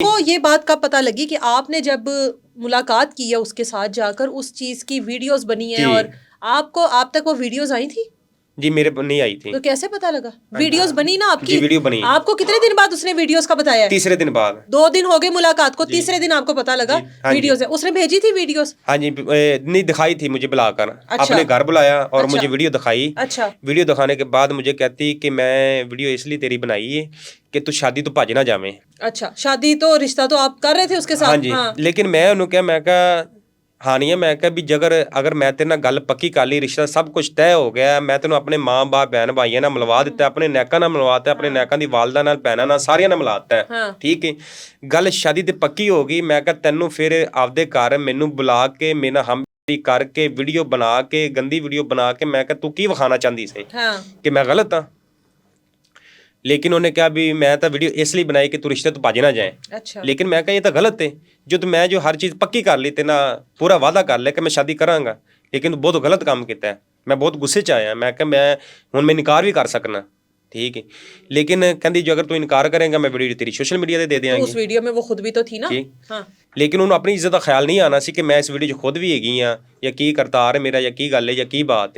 को ये बात कब पता लगी कि आपने जब मुलाकात की है उसके साथ जाकर उस चीज की वीडियोस बनी है और आपको आप तक वो वीडियोस आई थी? जी मेरे पर नहीं आई थी। तो कैसे पता लगा? वीडियोस बनी ना आपकी? जी वीडियो बनी। आपको कितने दिन बाद उसने वीडियोस का बताया है? तीसरे दिन बाद। 2 दिन हो गए मुलाकात को, तीसरे दिन आपको पता लगा वीडियोस है। उसने भेजी थी वीडियोस? हाँ जी नहीं दिखाई थी मुझे बुलाकर। अच्छा। अपने घर बुलाया और अच्छा। मुझे वीडियो दिखाई। अच्छा। वीडियो दिखाने के बाद मुझे कहती कि मैं वीडियो इसलिए तेरी बनाई है कि तू शादी तो भज ना जावे। अच्छा, शादी तो रिश्ता तो आप कर रहे थे उसके साथ? हाँ जी। लेकिन मैं उन्होंने क्या मैं कहा हाँ नहीं है मैं कहा भी जगर अगर मैं तेरे नाल गल पक्की कर ली रिश्ता सब कुछ तय हो गया मैं तेन अपने माँ बाप भैन भाइयों नाल मिलवा दिता अपने नैका नाल मिलवाता अपने नैका दी वालदा नाल भैनां नाल सारियां नाल मिलाता है। ठीक है गल शादी ते पक्की हो गई। मैं कहा तेनू फिर आपदे घर मैनू बुला के मेरा हम करके वीडियो बना के गंदी वीडियो बना के मैं कहा तू की विखाना चाहती से कि मैं गलत हाँ। लेकिन उन्हें कहा भी मैं तो वीडियो इसलिए बनाई कि तू रिश्ते तो भज ना जाए। अच्छा। लेकिन मैं कहा ये तो गलत है जो मैं जो हर चीज़ पक्की कर ली तेना पूरा वादा कर लिया कि मैं शादी करांगा लेकिन तू बहुत गलत काम किया है। मैं बहुत गुस्से च आया। मैं कहा मैं हुण मैं इनकार भी कर सकना। ठीक है लेकिन कहती जो अगर तू इनकार करेंगा मैं वीडियो तेरी सोशल मीडिया दे देंगे। उस वीडियो में वो खुद भी तो थी ना? हाँ। लेकिन उन्होंने अपनी इज्जत का ख्याल नहीं आना सी कि मैं इस वीडियो च खुद भी हैगी हाँ या की करतार मेरा या की गल है या की बात है।